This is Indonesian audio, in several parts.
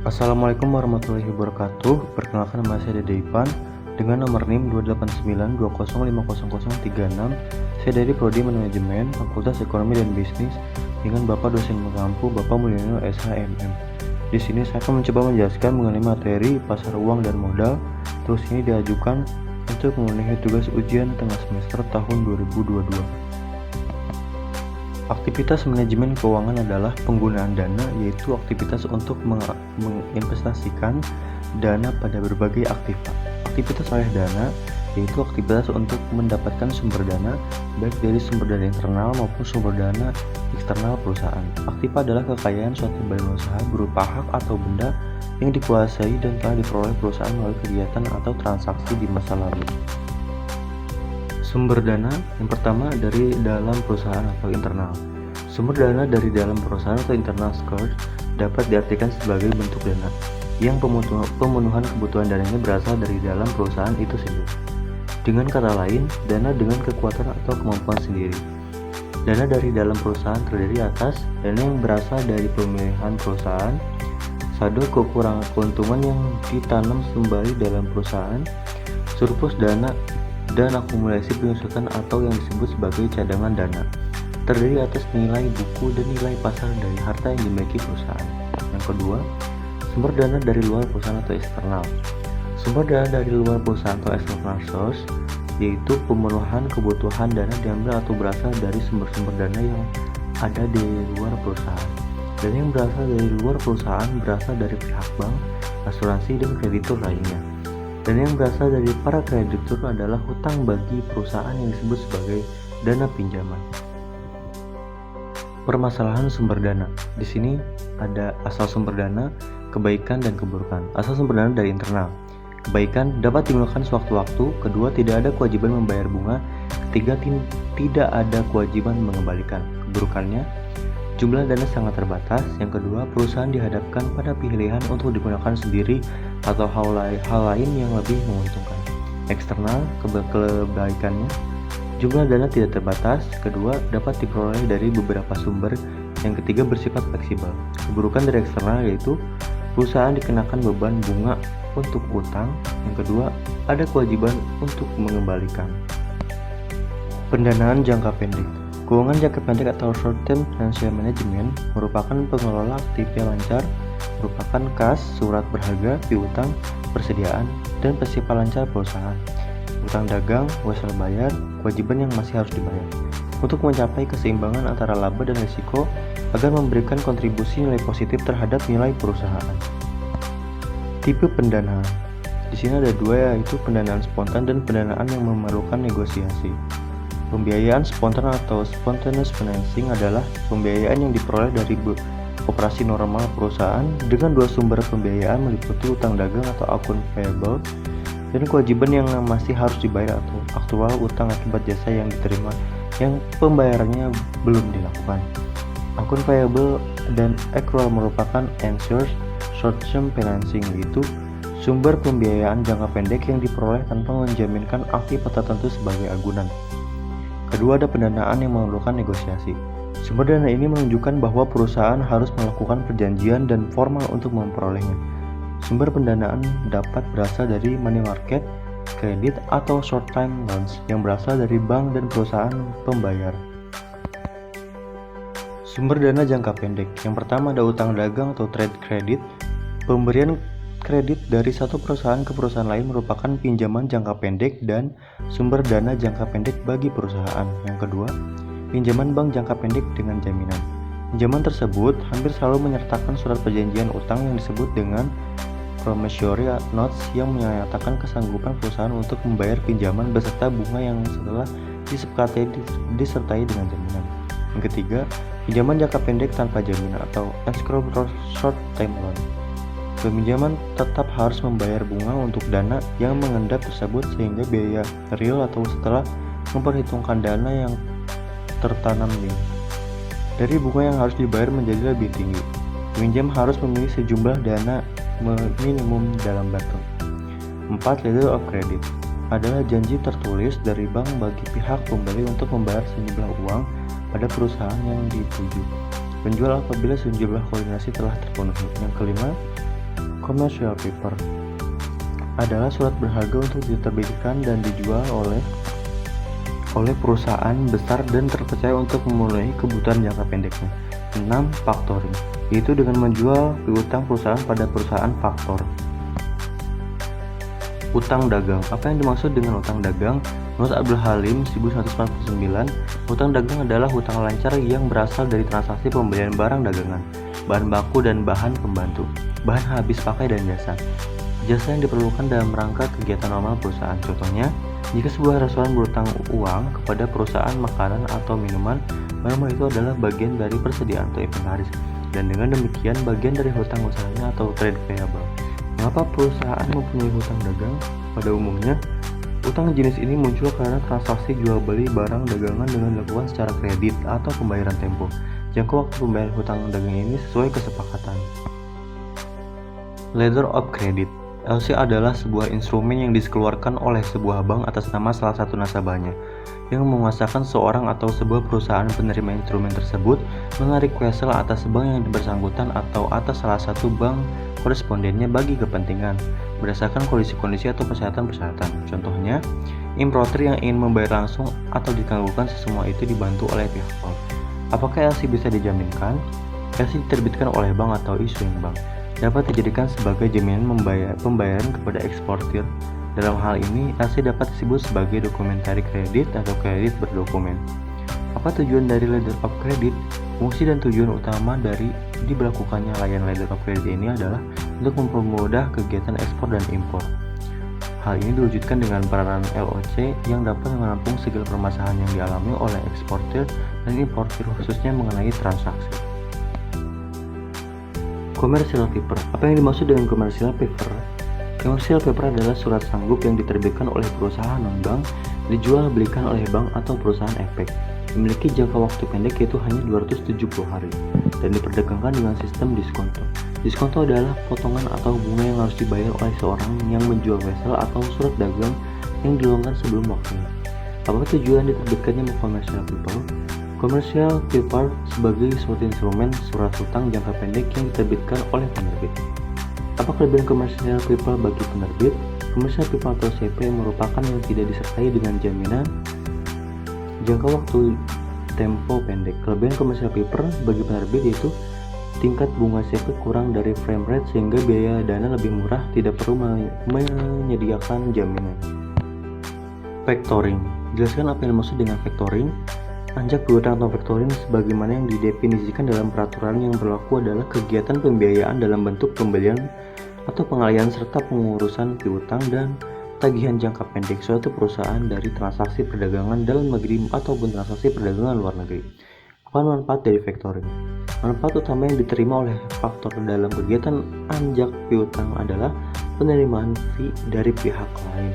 Assalamualaikum warahmatullahi wabarakatuh. Perkenalkan, nama saya Dede Ipan dengan nomor NIM 28920500036. Saya dari Prodi Manajemen Fakultas Ekonomi dan Bisnis dengan Bapak dosen mengampu Bapak Mulyono SHMM. Di sini saya akan mencoba menjelaskan mengenai materi pasar uang dan modal. Terus ini diajukan untuk memenuhi tugas ujian tengah semester tahun 2022. Aktivitas manajemen keuangan adalah penggunaan dana, yaitu aktivitas untuk menginvestasikan dana pada berbagai aktivitas oleh dana, yaitu aktivitas untuk mendapatkan sumber dana, baik dari sumber dana internal maupun sumber dana eksternal perusahaan. Aktiva adalah kekayaan suatu badan usaha berupa hak atau benda yang dikuasai dan telah diperoleh perusahaan melalui kegiatan atau transaksi di masa lalu. Sumber dana yang pertama dari dalam perusahaan atau internal. Sumber dana dari dalam perusahaan atau internal source dapat diartikan sebagai bentuk dana yang pemenuhan kebutuhan dananya berasal dari dalam perusahaan itu sendiri. Dengan kata lain, dana dengan kekuatan atau kemampuan sendiri. Dana dari dalam perusahaan terdiri atas dana yang berasal dari pemilihan perusahaan, saldo kekurangan keuntungan yang ditanam kembali dalam perusahaan, surplus dana, dan akumulasi penyusutan atau yang disebut sebagai cadangan dana, terdiri atas nilai buku dan nilai pasar dari harta yang dimiliki perusahaan. Yang kedua, sumber dana dari luar perusahaan atau eksternal. Sumber dana dari luar perusahaan atau external source yaitu pemenuhan kebutuhan dana diambil atau berasal dari sumber-sumber dana yang ada di luar perusahaan. Dana yang berasal dari luar perusahaan berasal dari pihak bank, asuransi, dan kreditur lainnya. Dan yang berasal dari para kreditur adalah hutang bagi perusahaan yang disebut sebagai dana pinjaman. Permasalahan sumber dana. Di sini ada asal sumber dana, kebaikan dan keburukan. Asal sumber dana dari internal. Kebaikan dapat dimulakan sewaktu-waktu. Kedua, tidak ada kewajiban membayar bunga. Ketiga, tidak ada kewajiban mengembalikan. Keburukannya, jumlah dana sangat terbatas. Yang kedua, perusahaan dihadapkan pada pilihan untuk digunakan sendiri atau hal lain yang lebih menguntungkan. Eksternal, kebaikannya, jumlah dana tidak terbatas. Kedua, dapat diperoleh dari beberapa sumber. Yang ketiga, bersifat fleksibel. Keburukan dari eksternal yaitu perusahaan dikenakan beban bunga untuk utang. Yang kedua, ada kewajiban untuk mengembalikan. Pendanaan jangka pendek. Keuangan jangka pendek atau short term financial management merupakan pengelola aktifnya lancar, merupakan kas, surat berharga, piutang, persediaan, dan bersifat lancar perusahaan. Utang dagang, wesel bayar, kewajiban yang masih harus dibayar. Untuk mencapai keseimbangan antara laba dan risiko agar memberikan kontribusi nilai positif terhadap nilai perusahaan. Tipe pendanaan. Di sini ada dua, yaitu pendanaan spontan dan pendanaan yang memerlukan negosiasi. Pembiayaan spontan atau spontaneous financing adalah pembiayaan yang diperoleh dari operasi normal perusahaan dengan dua sumber pembiayaan meliputi utang dagang atau akun payable dan kewajiban yang masih harus dibayar atau aktual utang akibat jasa yang diterima yang pembayarannya belum dilakukan. Akun payable dan accrual merupakan ensured short-term financing, yaitu sumber pembiayaan jangka pendek yang diperoleh tanpa menjaminkan aktif tertentu sebagai agunan. Kedua, ada pendanaan yang memerlukan negosiasi. Sumber dana ini menunjukkan bahwa perusahaan harus melakukan perjanjian dan formal untuk memperolehnya. Sumber pendanaan dapat berasal dari money market, kredit, atau short-time loans yang berasal dari bank dan perusahaan pembayar. Sumber dana jangka pendek. Yang pertama ada utang dagang atau trade credit. Pemberian kredit dari satu perusahaan ke perusahaan lain merupakan pinjaman jangka pendek dan sumber dana jangka pendek bagi perusahaan. Yang kedua, pinjaman bank jangka pendek dengan jaminan. Pinjaman tersebut hampir selalu menyertakan surat perjanjian utang yang disebut dengan promissory notes yang menyatakan kesanggupan perusahaan untuk membayar pinjaman beserta bunga yang setelah disepakati disertai dengan jaminan. Yang ketiga, pinjaman jangka pendek tanpa jaminan atau escrow short time loan. Peminjaman tetap harus membayar bunga untuk dana yang mengendap tersebut sehingga biaya real atau setelah memperhitungkan dana yang tertanam dari bunga yang harus dibayar menjadi lebih tinggi. Peminjam harus memiliki sejumlah dana minimum dalam bentuk. 4. Letter of credit adalah janji tertulis dari bank bagi pihak pembeli untuk membayar sejumlah uang pada perusahaan yang dituju. Penjual apabila sejumlah koordinasi telah terpenuhi. Yang kelima, Commercial paper adalah surat berharga untuk diterbitkan dan dijual oleh perusahaan besar dan terpercaya untuk memenuhi kebutuhan jangka pendeknya. 6. Factoring, yaitu dengan menjual piutang perusahaan pada perusahaan faktor. Utang dagang. Apa yang dimaksud dengan utang dagang? Menurut Abdul Halim 1149, utang dagang adalah hutang lancar yang berasal dari transaksi pembelian barang dagangan, bahan baku dan bahan pembantu, bahan habis pakai dan jasa. Jasa yang diperlukan dalam rangka kegiatan normal perusahaan. Contohnya, jika sebuah restoran berutang uang kepada perusahaan makanan atau minuman, barang itu adalah bagian dari persediaan atau inventaris, dan dengan demikian bagian dari hutang usahanya atau trade payable. Mengapa perusahaan mempunyai hutang dagang? Pada umumnya, utang jenis ini muncul karena transaksi jual beli barang dagangan dengan dilakukan secara kredit atau pembayaran tempo. Jangka waktu pembayaran hutang dagang ini sesuai kesepakatan. Letter of Credit. LC adalah sebuah instrumen yang dikeluarkan oleh sebuah bank atas nama salah satu nasabahnya, yang menguasakan seorang atau sebuah perusahaan penerima instrumen tersebut menarik wesel atas bank yang bersangkutan atau atas salah satu bank korespondennya bagi kepentingan berdasarkan kondisi-kondisi atau persyaratan-persyaratan. Contohnya, importer yang ingin membayar langsung atau ditangguhkan semua itu dibantu oleh pihak bank. Apakah LC bisa dijaminkan? LC diterbitkan oleh bank atau issuing bank dapat dijadikan sebagai jaminan pembayaran kepada eksportir. Dalam hal ini, LC dapat disebut sebagai dokumentari kredit atau kredit berdokumen. Apa tujuan dari letter of credit? Fungsi dan tujuan utama dari diberlakukannya layanan letter of credit ini adalah untuk mempermudah kegiatan ekspor dan impor. Hal ini diwujudkan dengan peranan LOC yang dapat menampung segala permasalahan yang dialami oleh eksportir dan importir, khususnya mengenai transaksi. Commercial paper. Apa yang dimaksud dengan commercial paper? Commercial paper adalah surat sanggup yang diterbitkan oleh perusahaan non-bank, dijual belikan oleh bank atau perusahaan efek, memiliki jangka waktu pendek yaitu hanya 270 hari, dan diperdagangkan dengan sistem diskonto. Diskonto adalah potongan atau bunga yang harus dibayar oleh seorang yang menjual wesel atau surat dagang yang dilonggarkan sebelum waktunya. Apa tujuan diterbitkannya commercial paper? Commercial paper sebagai suatu instrumen surat hutang jangka pendek yang diterbitkan oleh penerbit. Apa kelebihan commercial paper bagi penerbit? Commercial paper atau CP merupakan yang tidak disertai dengan jaminan jangka waktu tempo pendek. Kelebihan commercial paper bagi penerbit yaitu tingkat bunga CP kurang dari frame rate sehingga biaya dana lebih murah, tidak perlu menyediakan jaminan. Factoring. Jelaskan apa yang dimaksud dengan factoring. Anjak piutang atau factoring sebagaimana yang didefinisikan dalam peraturan yang berlaku adalah kegiatan pembiayaan dalam bentuk pembelian atau pengalihan serta pengurusan piutang dan tagihan jangka pendek suatu perusahaan dari transaksi perdagangan dalam negeri ataupun transaksi perdagangan luar negeri. Apa manfaat dari factoring? Manfaat utama yang diterima oleh faktor dalam kegiatan anjak piutang adalah penerimaan fee dari pihak lain.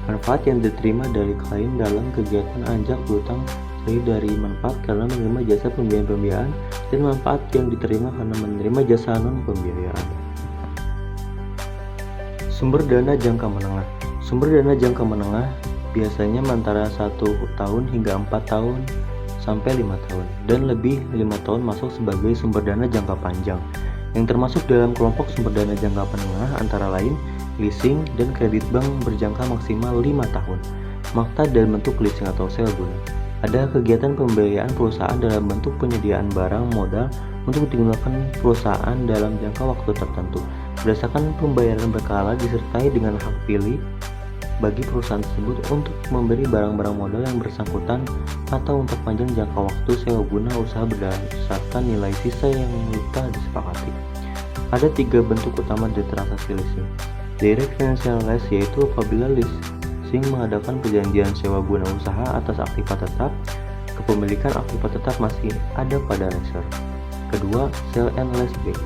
Manfaat yang diterima dari klien dalam kegiatan anjak piutang dari manfaat karena menerima jasa pembiayaan dan manfaat yang diterima karena menerima jasa non-pembiayaan. Sumber dana jangka menengah. Sumber dana jangka menengah biasanya antara 1 tahun hingga 4 tahun sampai 5 tahun dan lebih 5 tahun masuk sebagai sumber dana jangka panjang yang termasuk dalam kelompok sumber dana jangka menengah antara lain leasing dan kredit bank berjangka maksimal 5 tahun, makta dalam bentuk leasing atau sel guna. Ada kegiatan pembiayaan perusahaan dalam bentuk penyediaan barang modal untuk digunakan perusahaan dalam jangka waktu tertentu. Berdasarkan pembayaran berkala disertai dengan hak pilih bagi perusahaan tersebut untuk memberi barang-barang modal yang bersangkutan atau memperpanjang jangka waktu sewa guna usaha berdasarkan nilai sisa yang telah disepakati. Ada 3 bentuk utama dari transaksi leasing. Direct financial lease yaitu apabila leasing mengadakan perjanjian sewa guna usaha atas aktiva tetap, kepemilikan aktiva tetap masih ada pada lessor. Kedua, sell and leaseback.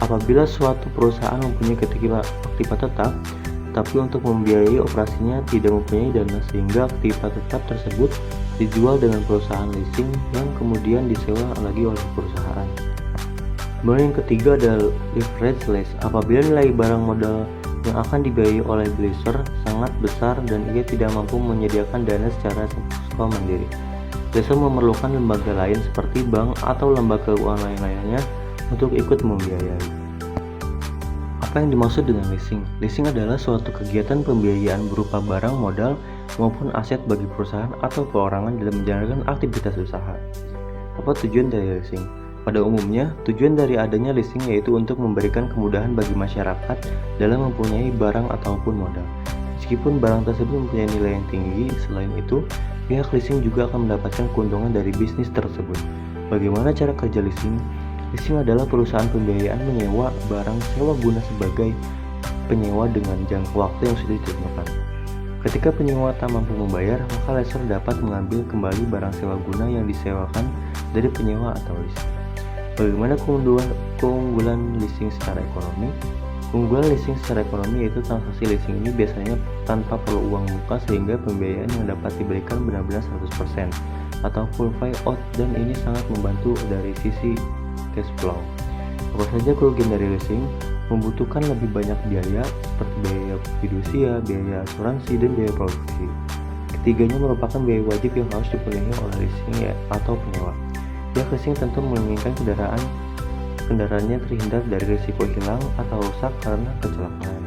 Apabila suatu perusahaan mempunyai aktiva tetap, tapi untuk membiayai operasinya tidak mempunyai dana sehingga aktiva tetap tersebut dijual dengan perusahaan leasing yang kemudian disewa lagi oleh perusahaan. Kemudian yang ketiga adalah leverage lease. Apabila nilai barang modal yang akan dibiayai oleh lessor sangat besar dan ia tidak mampu menyediakan dana secara mandiri, lessor memerlukan lembaga lain seperti bank atau lembaga keuangan lainnya untuk ikut membiayai. Apa yang dimaksud dengan leasing? Leasing adalah suatu kegiatan pembiayaan berupa barang modal maupun aset bagi perusahaan atau perorangan dalam menjalankan aktivitas usaha. Apa tujuan dari leasing? Pada umumnya, tujuan dari adanya leasing yaitu untuk memberikan kemudahan bagi masyarakat dalam mempunyai barang ataupun modal. Meskipun barang tersebut mempunyai nilai yang tinggi, selain itu, pihak leasing juga akan mendapatkan keuntungan dari bisnis tersebut. Bagaimana cara kerja leasing? Leasing adalah perusahaan pembiayaan menyewa barang sewa guna sebagai penyewa dengan jangka waktu yang sudah ditentukan. Ketika penyewa tak mampu membayar, maka lessor dapat mengambil kembali barang sewa guna yang disewakan dari penyewa atau lease. Bagaimana keunggulan leasing secara ekonomi? Keunggulan leasing secara ekonomi yaitu transaksi leasing ini biasanya tanpa perlu uang muka sehingga pembiayaan yang dapat diberikan benar-benar 100% atau full buyout, dan ini sangat membantu dari sisi cash flow. Apa saja kerugian dari leasing? Membutuhkan lebih banyak biaya seperti biaya fidusia, biaya asuransi, dan biaya produksi. Ketiganya merupakan biaya wajib yang harus dipenuhi oleh leasing atau penyewa. Pihak leasing tentu menginginkan kendaraannya terhindar dari risiko hilang atau rusak karena kecelakaan.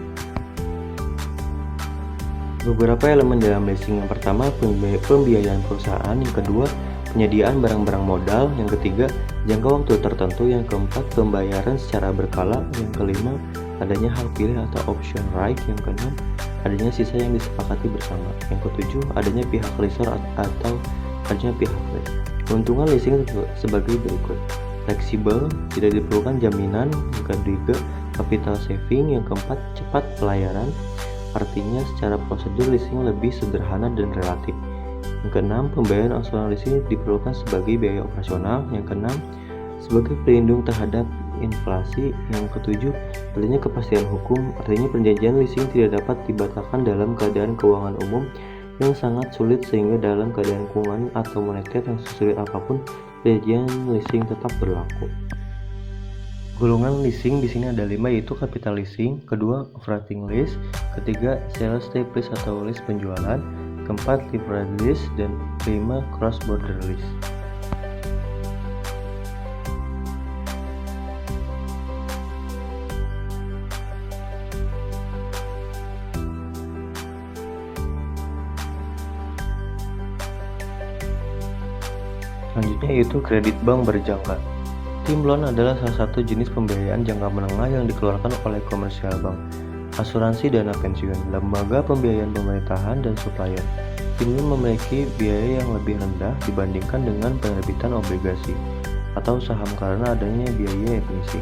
Beberapa elemen dalam leasing: yang pertama, pembiayaan perusahaan; yang kedua, penyediaan barang-barang modal; yang ketiga, jangka waktu tertentu; yang keempat, pembayaran secara berkala; yang kelima, adanya hak pilih atau option right; yang keenam, adanya sisa yang disepakati bersama; yang ketujuh, adanya pihak lessor atau adanya pihak lease. Keuntungan leasing sebagai berikut: fleksibel, tidak diperlukan jaminan; yang ketiga, capital saving; yang keempat, cepat pelayaran. Artinya secara prosedur leasing lebih sederhana dan relatif. Yang keenam, pembayaran asuransi diperlukan sebagai biaya operasional. Yang keenam, sebagai pelindung terhadap inflasi. Yang ketujuh, adanya kepastian hukum. Artinya perjanjian leasing tidak dapat dibatalkan dalam keadaan keuangan umum yang sangat sulit, sehingga dalam keadaan keuangan atau moneter yang sesulit apapun, perjanjian leasing tetap berlaku. Golongan leasing di sini ada 5, yaitu capital leasing, kedua operating lease, ketiga sales type lease atau lease penjualan, keempat leverage lease, dan kelima cross border lease. Selanjutnya yaitu kredit bank berjangka. Term loan adalah salah satu jenis pembiayaan jangka menengah yang dikeluarkan oleh komersial bank, asuransi, dana pensiun, lembaga pembiayaan pemerintahan, dan supplier. Term loan memiliki biaya yang lebih rendah dibandingkan dengan penerbitan obligasi atau saham karena adanya biaya emisi,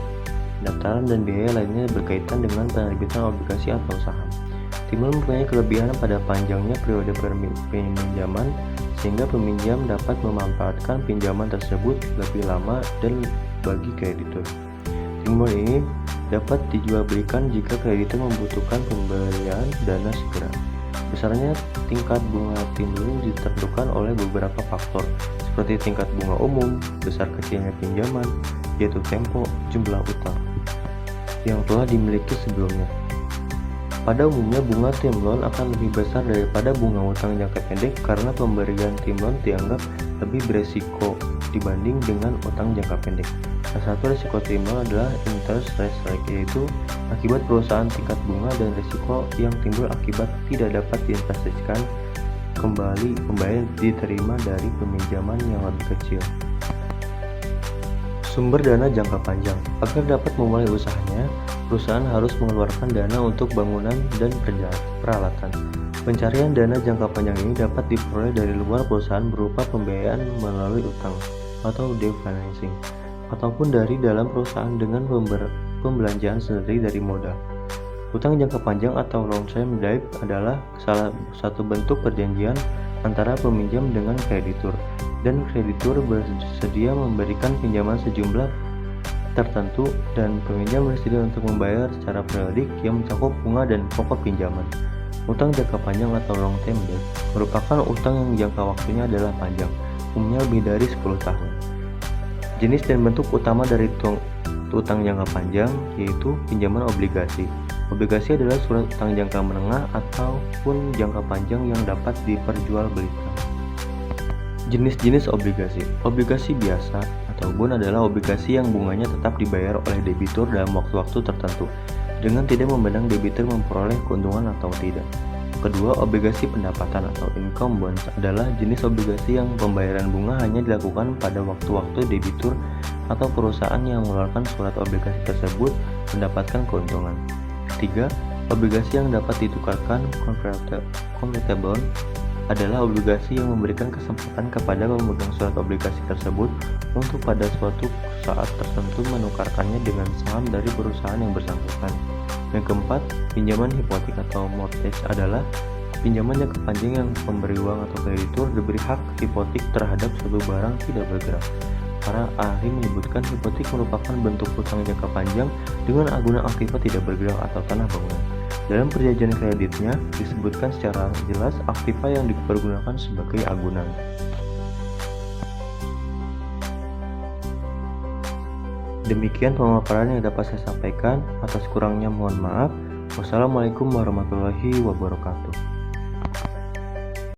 pendaftaran, dan biaya lainnya berkaitan dengan penerbitan obligasi atau saham. Term loan mempunyai kelebihan pada panjangnya periode pinjaman, sehingga peminjam dapat memanfaatkan pinjaman tersebut lebih lama dan bagi kreditur. Term loan ini dapat dijual belikan jika kreditur membutuhkan pemberian dana segera. Besarnya tingkat bunga term loan ditentukan oleh beberapa faktor seperti tingkat bunga umum, besar kecilnya pinjaman, jatuh tempo, jumlah utang yang telah dimiliki sebelumnya. Pada umumnya bunga term loan akan lebih besar daripada bunga utang jangka pendek karena pemberian term loan dianggap lebih beresiko dibanding dengan utang jangka pendek. Salah satu risiko term loan adalah interest rate rate, yaitu akibat perusahaan tingkat bunga, dan risiko yang timbul akibat tidak dapat diinvestasikan kembali pembayaran diterima dari peminjaman yang lebih kecil. Sumber dana jangka panjang. Agar dapat memulai usahanya, perusahaan harus mengeluarkan dana untuk bangunan dan peralatan. Pencarian dana jangka panjang ini dapat diperoleh dari luar perusahaan berupa pembiayaan melalui utang atau debt financing, ataupun dari dalam perusahaan dengan pembelanjaan sendiri dari modal. Utang jangka panjang atau long-term debt adalah salah satu bentuk perjanjian antara peminjam dengan kreditur, dan kreditur bersedia memberikan pinjaman sejumlah tertentu dan peminjam bersedia untuk membayar secara periodik yang mencakup bunga dan pokok pinjaman. Utang jangka panjang atau long term debt merupakan utang yang jangka waktunya adalah panjang, umumnya lebih dari 10 tahun. Jenis dan bentuk utama dari utang jangka panjang yaitu pinjaman obligasi. Obligasi adalah surat utang jangka menengah ataupun jangka panjang yang dapat diperjualbelikan. Jenis-jenis obligasi. Obligasi biasa ataupun adalah obligasi yang bunganya tetap dibayar oleh debitur dalam waktu-waktu tertentu. dengan tidak memandang debitur memperoleh keuntungan atau tidak. Kedua, obligasi pendapatan atau income bonds adalah jenis obligasi yang pembayaran bunga hanya dilakukan pada waktu-waktu debitur atau perusahaan yang mengeluarkan surat obligasi tersebut mendapatkan keuntungan. Ketiga, obligasi yang dapat ditukarkan convertible adalah obligasi yang memberikan kesempatan kepada pemegang surat obligasi tersebut untuk pada suatu saat tertentu menukarkannya dengan saham dari perusahaan yang bersangkutan. Yang keempat, pinjaman hipotek atau mortgage adalah pinjaman jangka panjang yang pemberi uang atau kreditur diberi hak hipotek terhadap suatu barang tidak bergerak. Para ahli menyebutkan hipotek merupakan bentuk hutang jangka panjang dengan agunan aktiva tidak bergerak atau tanah bangunan. Dalam perjanjian kreditnya disebutkan secara jelas aktiva yang dipergunakan sebagai agunan. Demikian pemaparan yang dapat saya sampaikan. Atas kurangnya mohon maaf. Wassalamualaikum warahmatullahi wabarakatuh.